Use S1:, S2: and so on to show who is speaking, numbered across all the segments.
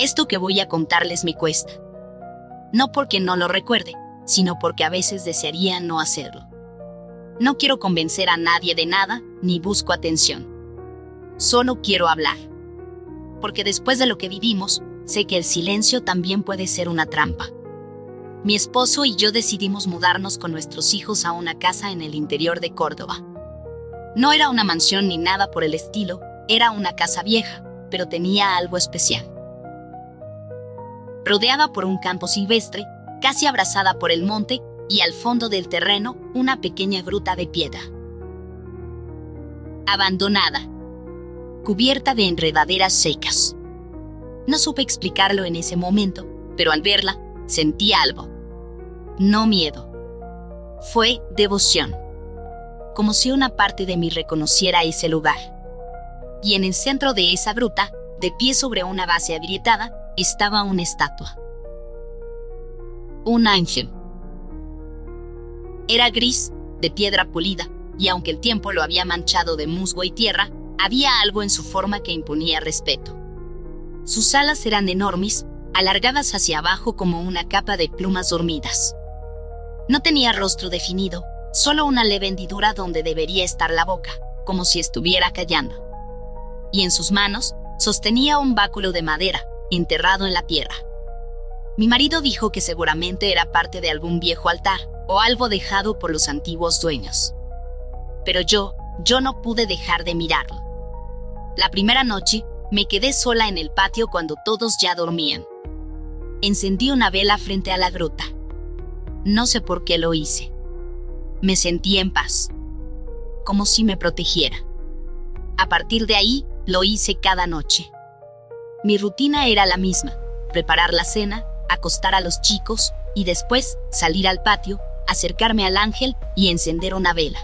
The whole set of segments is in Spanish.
S1: Esto que voy a contarles me cuesta. No porque no lo recuerde, sino porque a veces desearía no hacerlo. No quiero convencer a nadie de nada, ni busco atención. Solo quiero hablar. Porque después de lo que vivimos, sé que el silencio también puede ser una trampa. Mi esposo y yo decidimos mudarnos con nuestros hijos a una casa en el interior de Córdoba. No era una mansión ni nada por el estilo, era una casa vieja, pero tenía algo especial. Rodeada por un campo silvestre, casi abrazada por el monte, y al fondo del terreno, una pequeña gruta de piedra. Abandonada. Cubierta de enredaderas secas. No supe explicarlo en ese momento, pero al verla, sentí algo. No miedo. Fue devoción. Como si una parte de mí reconociera ese lugar. Y en el centro de esa gruta, de pie sobre una base agrietada, estaba una estatua. Un ángel. Era gris, de piedra pulida, y aunque el tiempo lo había manchado de musgo y tierra, había algo en su forma que imponía respeto. Sus alas eran enormes, alargadas hacia abajo como una capa de plumas dormidas. No tenía rostro definido, solo una leve hendidura donde debería estar la boca, como si estuviera callando. Y en sus manos, sostenía un báculo de madera, enterrado en la tierra. Mi marido dijo que seguramente era parte de algún viejo altar, o algo dejado por los antiguos dueños. Pero yo no pude dejar de mirarlo. La primera noche, me quedé sola en el patio cuando todos ya dormían. Encendí una vela frente a la gruta. No sé por qué lo hice. Me sentí en paz, como si me protegiera. A partir de ahí, lo hice cada noche. Mi rutina era la misma: preparar la cena, acostar a los chicos y después salir al patio, acercarme al ángel y encender una vela.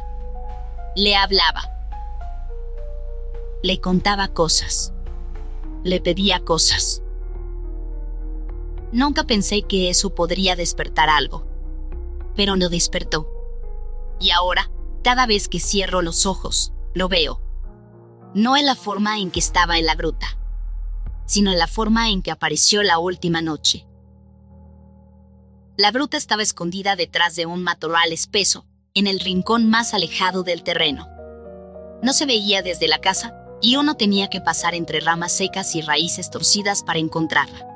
S1: Le hablaba. Le contaba cosas. Le pedía cosas. Nunca pensé que eso podría despertar algo, pero lo despertó. Y ahora, cada vez que cierro los ojos, lo veo. No en la forma en que estaba en la gruta, sino en la forma en que apareció la última noche. La gruta estaba escondida detrás de un matorral espeso, en el rincón más alejado del terreno. No se veía desde la casa, y uno tenía que pasar entre ramas secas y raíces torcidas para encontrarla.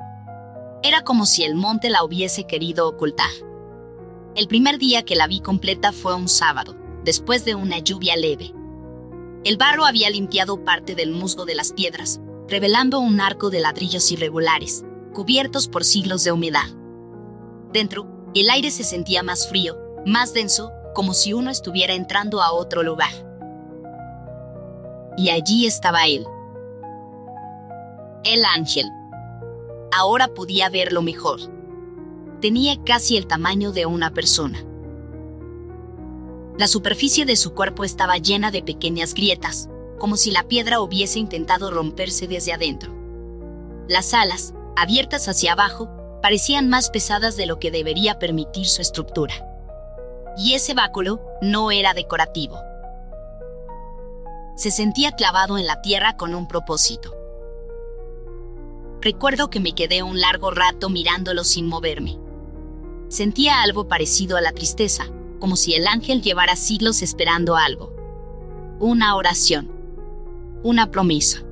S1: Era como si el monte la hubiese querido ocultar. El primer día que la vi completa fue un sábado, después de una lluvia leve. El barro había limpiado parte del musgo de las piedras, revelando un arco de ladrillos irregulares, cubiertos por siglos de humedad. Dentro, el aire se sentía más frío, más denso, como si uno estuviera entrando a otro lugar. Y allí estaba él. El ángel. Ahora podía verlo mejor. Tenía casi el tamaño de una persona. La superficie de su cuerpo estaba llena de pequeñas grietas, como si la piedra hubiese intentado romperse desde adentro. Las alas, abiertas hacia abajo, parecían más pesadas de lo que debería permitir su estructura. Y ese báculo no era decorativo. Se sentía clavado en la tierra con un propósito. Recuerdo que me quedé un largo rato mirándolo sin moverme. Sentía algo parecido a la tristeza, como si el ángel llevara siglos esperando algo. Una oración. Una promesa.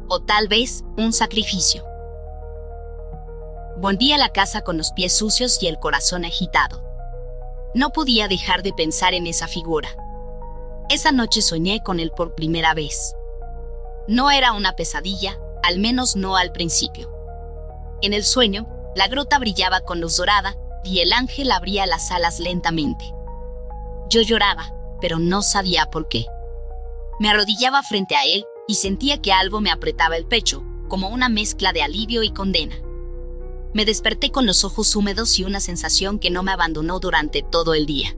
S1: O tal vez un sacrificio. Volví a la casa con los pies sucios y el corazón agitado. No podía dejar de pensar en esa figura. Esa noche soñé con él por primera vez. No era una pesadilla, al menos no al principio. En el sueño, la gruta brillaba con luz dorada y el ángel abría las alas lentamente. Yo lloraba, pero no sabía por qué. Me arrodillaba frente a él y sentía que algo me apretaba el pecho, como una mezcla de alivio y condena. Me desperté con los ojos húmedos y una sensación que no me abandonó durante todo el día.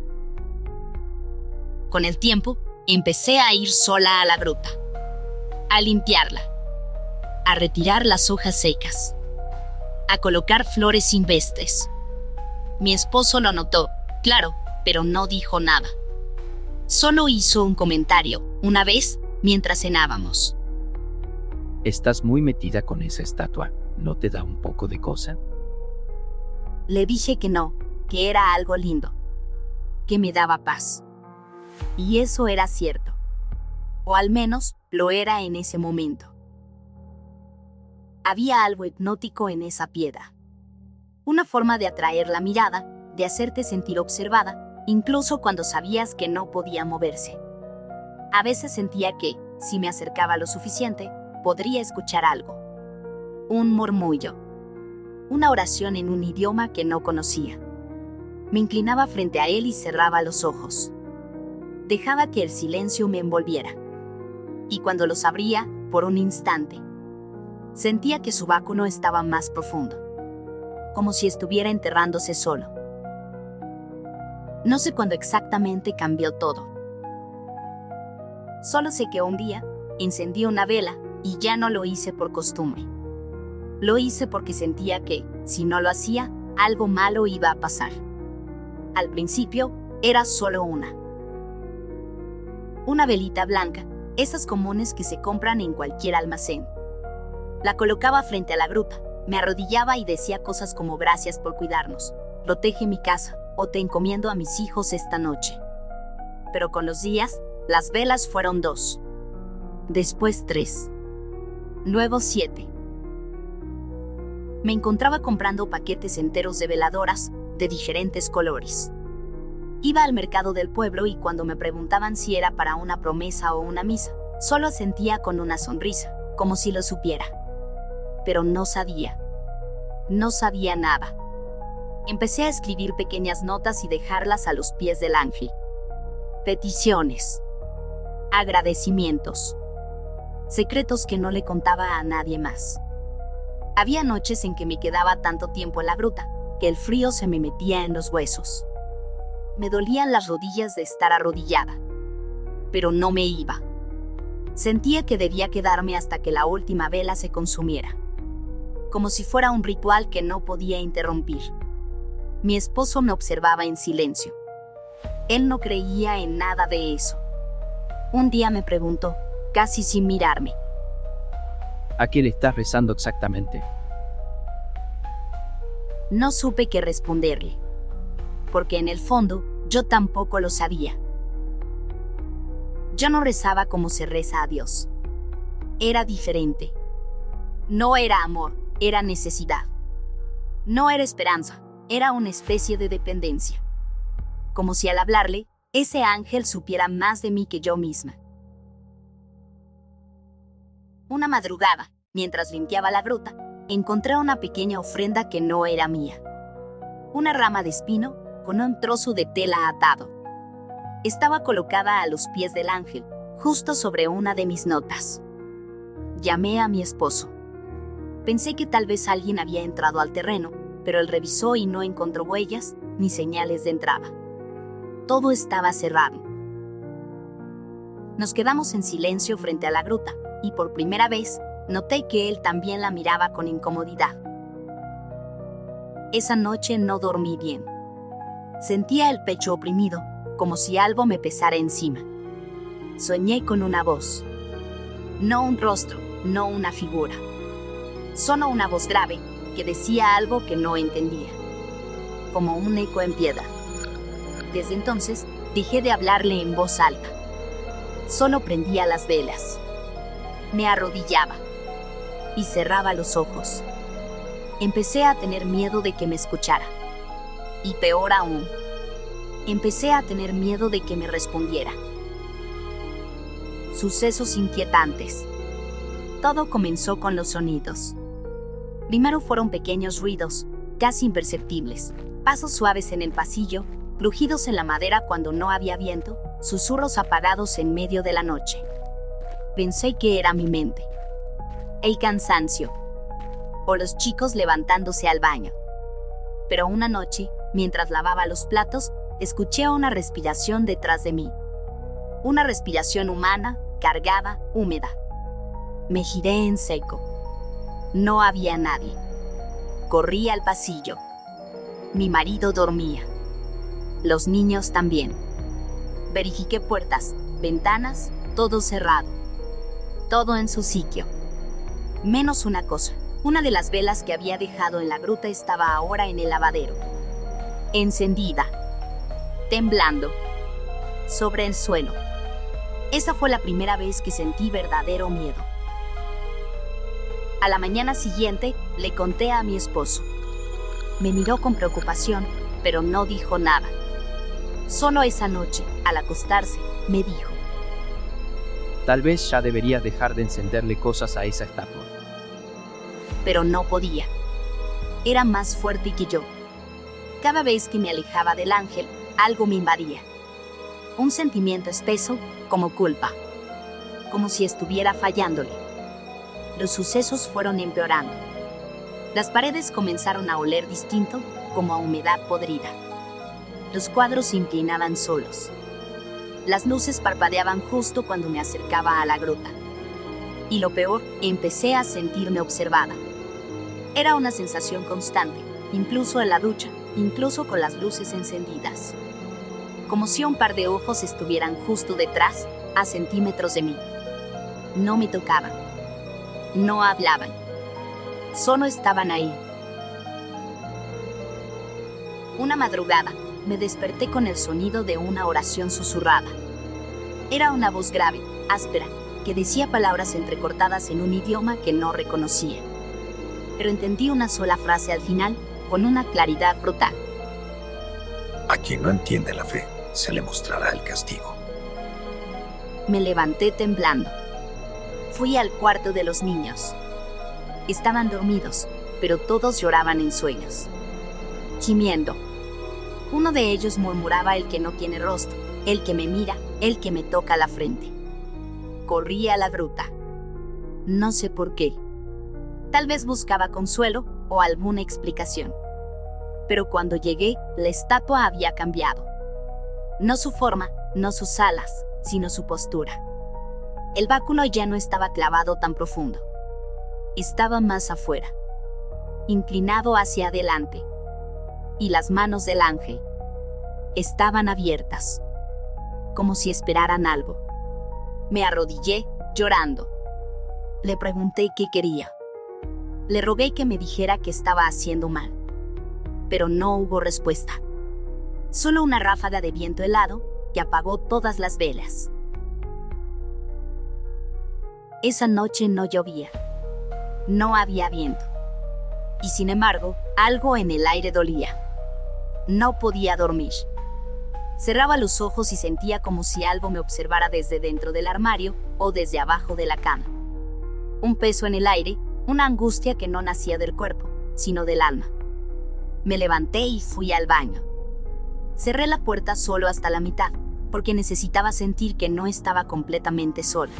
S1: Con el tiempo, empecé a ir sola a la gruta, a limpiarla, a retirar las hojas secas, a colocar flores silvestres. Mi esposo lo notó, claro, pero no dijo nada. Solo hizo un comentario, una vez, mientras cenábamos.
S2: Estás muy metida con esa estatua. ¿No te da un poco de cosa?
S1: Le dije que no, que era algo lindo, que me daba paz. Y eso era cierto. O al menos lo era en ese momento. Había algo hipnótico en esa piedra. Una forma de atraer la mirada, de hacerte sentir observada, incluso cuando sabías que no podía moverse. A veces sentía que, si me acercaba lo suficiente, podría escuchar algo. Un murmullo. Una oración en un idioma que no conocía. Me inclinaba frente a él y cerraba los ojos. Dejaba que el silencio me envolviera. Y cuando los abría, por un instante, sentía que su báculo estaba más profundo, como si estuviera enterrándose solo. No sé cuándo exactamente cambió todo. Solo sé que un día encendí una vela y ya no lo hice por costumbre. Lo hice porque sentía que, si no lo hacía, algo malo iba a pasar. Al principio, era solo una velita blanca, esas comunes que se compran en cualquier almacén. La colocaba frente a la gruta, me arrodillaba y decía cosas como gracias por cuidarnos, protege mi casa, o te encomiendo a mis hijos esta noche. Pero con los días, las velas fueron 2. Después 3. Luego 7. Me encontraba comprando paquetes enteros de veladoras, de diferentes colores. Iba al mercado del pueblo y cuando me preguntaban si era para una promesa o una misa, solo asentía con una sonrisa, como si lo supiera. Pero no sabía. No sabía nada. Empecé a escribir pequeñas notas y dejarlas a los pies del ángel. Peticiones. Agradecimientos. Secretos que no le contaba a nadie más. Había noches en que me quedaba tanto tiempo en la gruta, que el frío se me metía en los huesos. Me dolían las rodillas de estar arrodillada. Pero no me iba. Sentía que debía quedarme hasta que la última vela se consumiera. Como si fuera un ritual que no podía interrumpir. Mi esposo me observaba en silencio. Él no creía en nada de eso. Un día me preguntó, casi sin mirarme.
S2: ¿A qué le estás rezando exactamente?
S1: No supe qué responderle, porque en el fondo yo tampoco lo sabía. Yo no rezaba como se reza a Dios. Era diferente. No era amor, era necesidad. No era esperanza, era una especie de dependencia. Como si al hablarle, ese ángel supiera más de mí que yo misma. Una madrugada, mientras limpiaba la gruta, encontré una pequeña ofrenda que no era mía. Una rama de espino con un trozo de tela atado. Estaba colocada a los pies del ángel, justo sobre una de mis notas. Llamé a mi esposo. Pensé que tal vez alguien había entrado al terreno, pero él revisó y no encontró huellas ni señales de entrada. Todo estaba cerrado. Nos quedamos en silencio frente a la gruta, y por primera vez noté que él también la miraba con incomodidad. Esa noche no dormí bien. Sentía el pecho oprimido, como si algo me pesara encima. Soñé con una voz. No un rostro, no una figura. Solo una voz grave que decía algo que no entendía. Como un eco en piedra. Desde entonces, dejé de hablarle en voz alta. Solo prendía las velas. Me arrodillaba y cerraba los ojos. Empecé a tener miedo de que me escuchara. Y peor aún, empecé a tener miedo de que me respondiera. Sucesos inquietantes. Todo comenzó con los sonidos. Primero fueron pequeños ruidos, casi imperceptibles, pasos suaves en el pasillo, crujidos en la madera cuando no había viento, susurros apagados en medio de la noche. Pensé que era mi mente. El cansancio. O los chicos levantándose al baño. Pero una noche, mientras lavaba los platos, escuché una respiración detrás de mí. Una respiración humana, cargada, húmeda. Me giré en seco. No había nadie. Corrí al pasillo. Mi marido dormía. Los niños también. Verifiqué puertas, ventanas, todo cerrado. Todo en su sitio. Menos una cosa. Una de las velas que había dejado en la gruta estaba ahora en el lavadero, encendida, temblando, sobre el suelo. Esa fue la primera vez que sentí verdadero miedo. A la mañana siguiente, le conté a mi esposo. Me miró con preocupación, pero no dijo nada. Solo esa noche, al acostarse, me dijo:
S2: Tal vez ya deberías dejar de encenderle cosas a esa estatua.
S1: Pero no podía. Era más fuerte que yo. Cada vez que me alejaba del ángel, algo me invadía. Un sentimiento espeso, como culpa. Como si estuviera fallándole. Los sucesos fueron empeorando. Las paredes comenzaron a oler distinto, como a humedad podrida. Los cuadros se inclinaban solos. Las luces parpadeaban justo cuando me acercaba a la gruta. Y lo peor, empecé a sentirme observada. Era una sensación constante, incluso en la ducha, incluso con las luces encendidas. Como si un par de ojos estuvieran justo detrás, a centímetros de mí. No me tocaban. No hablaban. Solo estaban ahí. Una madrugada, me desperté con el sonido de una oración susurrada. Era una voz grave, áspera, que decía palabras entrecortadas en un idioma que no reconocía. Pero entendí una sola frase al final, con una claridad brutal.
S3: A quien no entiende la fe, se le mostrará el castigo.
S1: Me levanté temblando. Fui al cuarto de los niños. Estaban dormidos, pero todos lloraban en sueños, gimiendo. Uno de ellos murmuraba: el que no tiene rostro, el que me mira, el que me toca la frente. Corrí a la gruta. No sé por qué. Tal vez buscaba consuelo o alguna explicación. Pero cuando llegué, la estatua había cambiado. No su forma, no sus alas, sino su postura. El báculo ya no estaba clavado tan profundo. Estaba más afuera, inclinado hacia adelante. Y las manos del ángel estaban abiertas, como si esperaran algo. Me arrodillé, llorando. Le pregunté qué quería. Le rogué que me dijera que estaba haciendo mal. Pero no hubo respuesta. Solo una ráfaga de viento helado que apagó todas las velas. Esa noche no llovía. No había viento. Y sin embargo, algo en el aire dolía. No podía dormir. Cerraba los ojos y sentía como si algo me observara desde dentro del armario o desde abajo de la cama. Un peso en el aire, una angustia que no nacía del cuerpo, sino del alma. Me levanté y fui al baño. Cerré la puerta solo hasta la mitad, porque necesitaba sentir que no estaba completamente sola.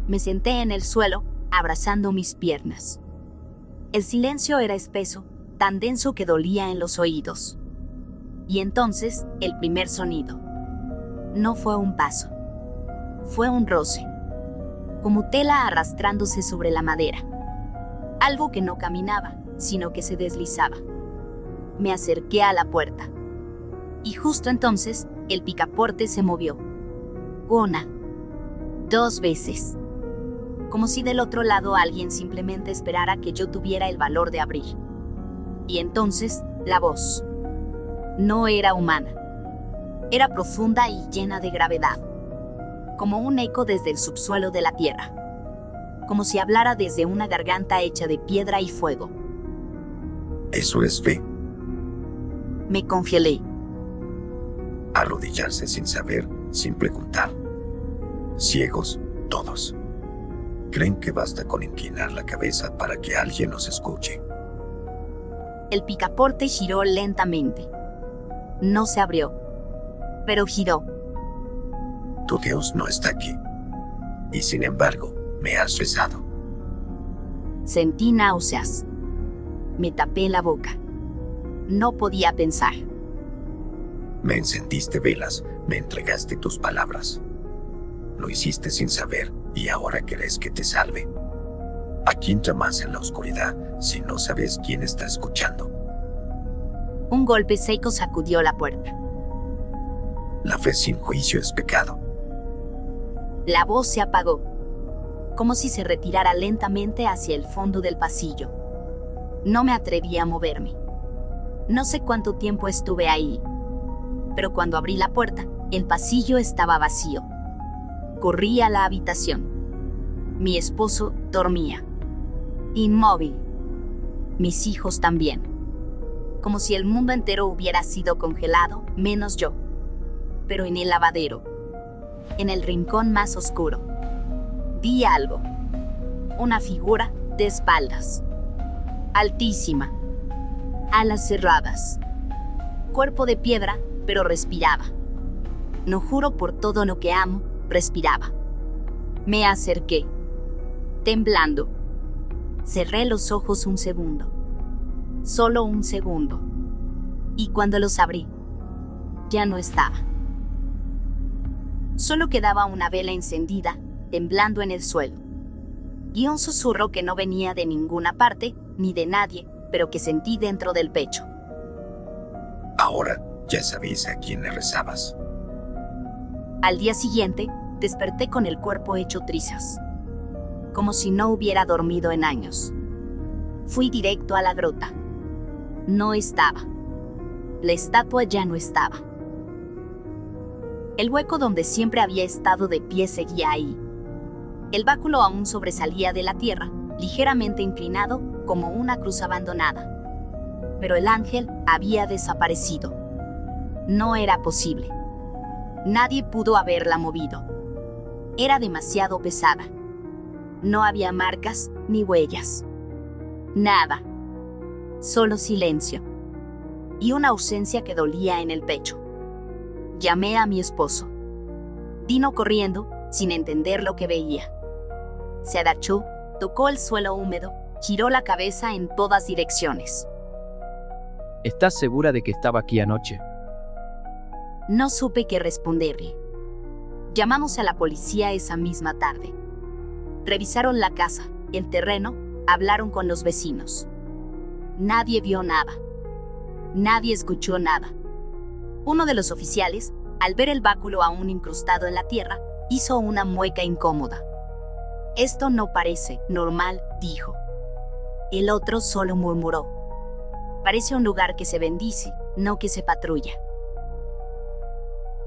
S1: Me senté en el suelo, abrazando mis piernas. El silencio era espeso, tan denso que dolía en los oídos. Y entonces, el primer sonido. No fue un paso. Fue un roce. Como tela arrastrándose sobre la madera. Algo que no caminaba, sino que se deslizaba. Me acerqué a la puerta. Y justo entonces, el picaporte se movió. 1, 2 veces. Como si del otro lado alguien simplemente esperara que yo tuviera el valor de abrir. Y entonces, la voz. No era humana. Era profunda y llena de gravedad. Como un eco desde el subsuelo de la tierra. Como si hablara desde una garganta hecha de piedra y fuego.
S3: Eso es fe.
S1: Me congelé.
S3: Arrodillarse sin saber, sin preguntar. Ciegos, todos. Creen que basta con inclinar la cabeza para que alguien los escuche.
S1: El picaporte giró lentamente. No se abrió, pero giró.
S3: Tu Dios no está aquí. Y sin embargo, me has rezado.
S1: Sentí náuseas. Me tapé la boca. No podía pensar.
S3: Me encendiste velas, me entregaste tus palabras. Lo hiciste sin saber y ahora querés que te salve. ¿A quién llamas en la oscuridad si no sabes quién está escuchando?
S1: Un golpe seco sacudió la puerta.
S3: La fe sin juicio es pecado.
S1: La voz se apagó. como si se retirara lentamente hacia el fondo del pasillo. No me atreví a moverme. No sé cuánto tiempo estuve ahí, pero cuando abrí la puerta, el pasillo estaba vacío. Corrí a la habitación. Mi esposo dormía, inmóvil. Mis hijos también. Como si el mundo entero hubiera sido congelado, menos yo. Pero en el lavadero, en el rincón más oscuro, vi algo. Una figura de espaldas. Altísima. Alas cerradas. Cuerpo de piedra, pero respiraba. No juro por todo lo que amo, respiraba. Me acerqué, temblando. Cerré los ojos un segundo. Solo un segundo. Y cuando los abrí, ya no estaba. Solo quedaba una vela encendida, temblando en el suelo. Y un susurro que no venía de ninguna parte, ni de nadie, pero que sentí dentro del pecho.
S3: Ahora ya sabéis a quién le rezabas.
S1: Al día siguiente, desperté con el cuerpo hecho trizas, como si no hubiera dormido en años. Fui directo a la grota. No estaba. La estatua ya no estaba. El hueco donde siempre había estado de pie seguía ahí. El báculo aún sobresalía de la tierra, ligeramente inclinado, como una cruz abandonada. Pero el ángel había desaparecido. No era posible. Nadie pudo haberla movido. Era demasiado pesada. No había marcas ni huellas. Nada. Solo silencio. Y una ausencia que dolía en el pecho. Llamé a mi esposo. Vino corriendo, sin entender lo que veía. Se agachó, tocó el suelo húmedo, giró la cabeza en todas direcciones.
S2: ¿Estás segura de que estaba aquí anoche?
S1: No supe qué responderle. Llamamos a la policía esa misma tarde. Revisaron la casa, el terreno, hablaron con los vecinos. Nadie vio nada. Nadie escuchó nada. Uno de los oficiales, al ver el báculo aún incrustado en la tierra, hizo una mueca incómoda. «Esto no parece normal», dijo. El otro solo murmuró. «Parece un lugar que se bendice, no que se patrulla».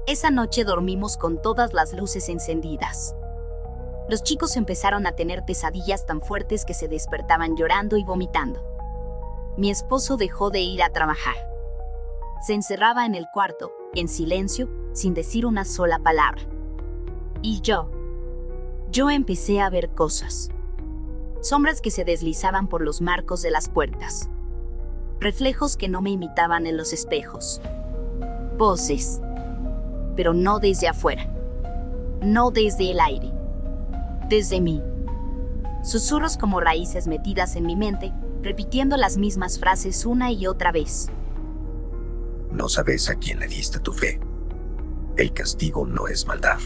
S1: Esa noche dormimos con todas las luces encendidas. Los chicos empezaron a tener pesadillas tan fuertes que se despertaban llorando y vomitando. Mi esposo dejó de ir a trabajar. Se encerraba en el cuarto, en silencio, sin decir una sola palabra. Y yo empecé a ver cosas. Sombras que se deslizaban por los marcos de las puertas. Reflejos que no me imitaban en los espejos. Voces. Pero no desde afuera. No desde el aire. Desde mí. Susurros como raíces metidas en mi mente, repitiendo las mismas frases una y otra vez.
S3: No sabes a quién le diste tu fe. El castigo no es maldad.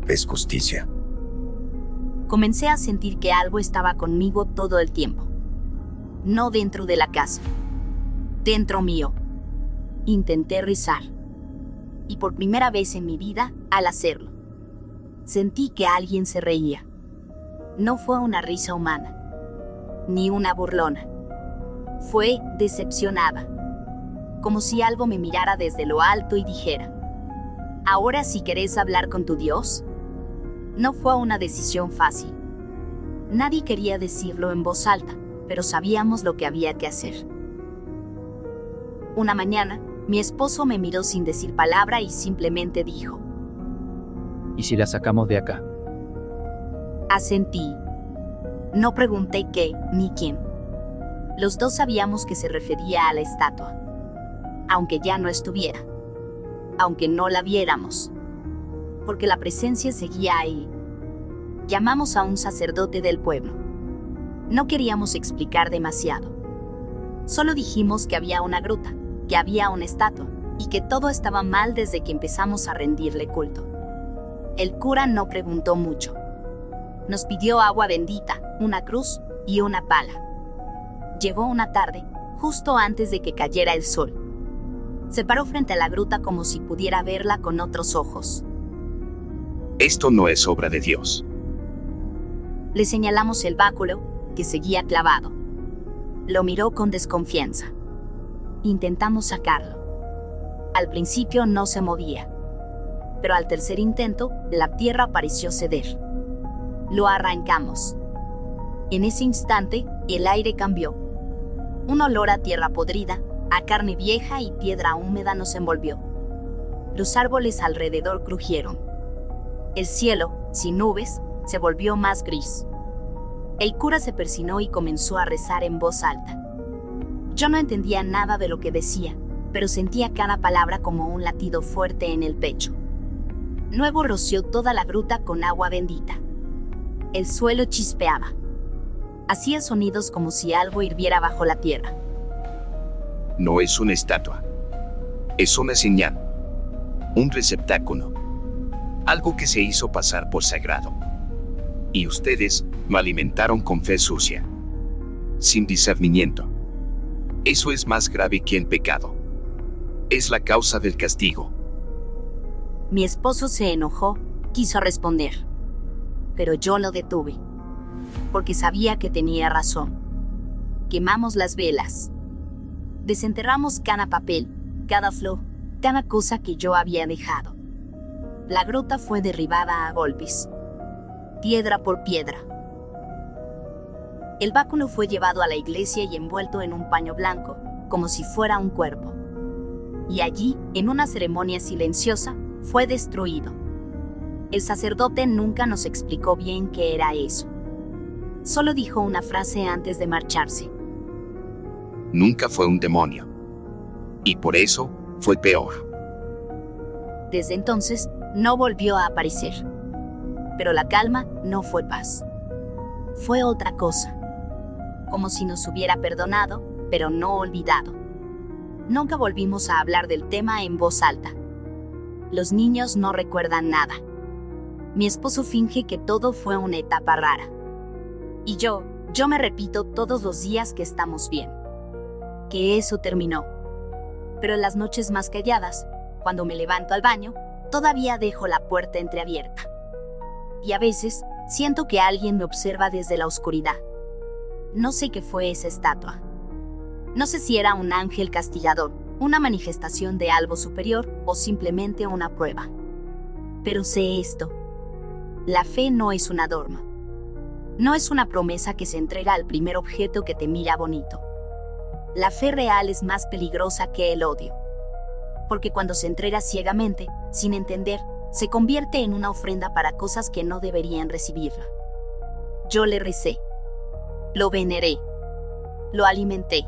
S3: Es justicia.
S1: Comencé a sentir que algo estaba conmigo todo el tiempo. No dentro de la casa. Dentro mío. Intenté rezar. Y por primera vez en mi vida, al hacerlo, sentí que alguien se reía. No fue una risa humana, ni una burlona. Fue decepcionada. Como si algo me mirara desde lo alto y dijera: ¿ahora sí querés hablar con tu Dios? No fue una decisión fácil. Nadie quería decirlo en voz alta, pero sabíamos lo que había que hacer. Una mañana, mi esposo me miró sin decir palabra y simplemente dijo:
S2: ¿Y si la sacamos de acá?
S1: Asentí. No pregunté qué ni quién. Los dos sabíamos que se refería a la estatua. Aunque ya no estuviera. Aunque no la viéramos. Porque la presencia seguía ahí. Llamamos a un sacerdote del pueblo. No queríamos explicar demasiado. Solo dijimos que había una gruta, que había una estatua, y que todo estaba mal desde que empezamos a rendirle culto. El cura no preguntó mucho. Nos pidió agua bendita, una cruz y una pala. Llegó una tarde, justo antes de que cayera el sol. Se paró frente a la gruta como si pudiera verla con otros ojos.
S4: Esto no es obra de Dios.
S1: Le señalamos el báculo, que seguía clavado. Lo miró con desconfianza. Intentamos sacarlo. Al principio no se movía, pero al tercer intento, la tierra pareció ceder. Lo arrancamos. En ese instante, el aire cambió. Un olor a tierra podrida, a carne vieja y piedra húmeda nos envolvió. Los árboles alrededor crujieron. El cielo, sin nubes, se volvió más gris. El cura se persinó y comenzó a rezar en voz alta. Yo no entendía nada de lo que decía, pero sentía cada palabra como un latido fuerte en el pecho. Luego roció toda la gruta con agua bendita. El suelo chispeaba. Hacía sonidos como si algo hirviera bajo la tierra.
S4: No es una estatua. Es una señal. Un receptáculo. Algo que se hizo pasar por sagrado. Y ustedes lo alimentaron con fe sucia. Sin discernimiento. Eso es más grave que el pecado. Es la causa del castigo.
S1: Mi esposo se enojó, quiso responder. Pero yo lo detuve. Porque sabía que tenía razón. Quemamos las velas. Desenterramos cada papel, cada flor, cada cosa que yo había dejado. La gruta fue derribada a golpes. Piedra por piedra. El báculo fue llevado a la iglesia y envuelto en un paño blanco, como si fuera un cuerpo. Y allí, en una ceremonia silenciosa, fue destruido. El sacerdote nunca nos explicó bien qué era eso. Solo dijo una frase antes de marcharse.
S4: Nunca fue un demonio. Y por eso, fue peor.
S1: Desde entonces, no volvió a aparecer. Pero la calma no fue paz. Fue otra cosa. Como si nos hubiera perdonado, pero no olvidado. Nunca volvimos a hablar del tema en voz alta. Los niños no recuerdan nada. Mi esposo finge que todo fue una etapa rara. Y yo me repito todos los días que estamos bien. Que eso terminó. Pero en las noches más calladas, cuando me levanto al baño, todavía dejo la puerta entreabierta. Y a veces siento que alguien me observa desde la oscuridad. No sé qué fue esa estatua. No sé si era un ángel castigador, una manifestación de algo superior o simplemente una prueba. Pero sé esto. La fe no es una dogma. No es una promesa que se entrega al primer objeto que te mira bonito. La fe real es más peligrosa que el odio. Porque cuando se entrega ciegamente, sin entender, se convierte en una ofrenda para cosas que no deberían recibirla. Yo le recé. Lo veneré. Lo alimenté.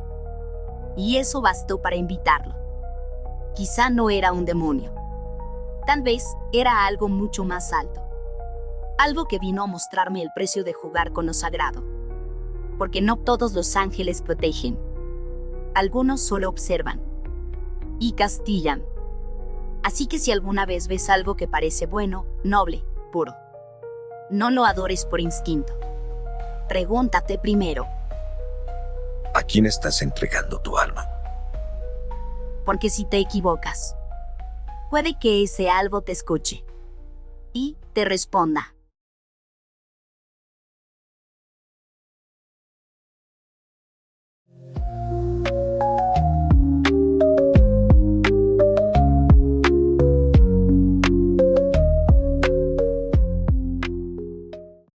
S1: Y eso bastó para invitarlo. Quizá no era un demonio. Tal vez era algo mucho más alto. Algo que vino a mostrarme el precio de jugar con lo sagrado. Porque no todos los ángeles protegen. Algunos solo observan. Y castigan. Así que si alguna vez ves algo que parece bueno, noble, puro, no lo adores por instinto. Pregúntate primero.
S3: ¿A quién estás entregando tu alma?
S1: Porque si te equivocas, puede que ese algo te escuche y te responda.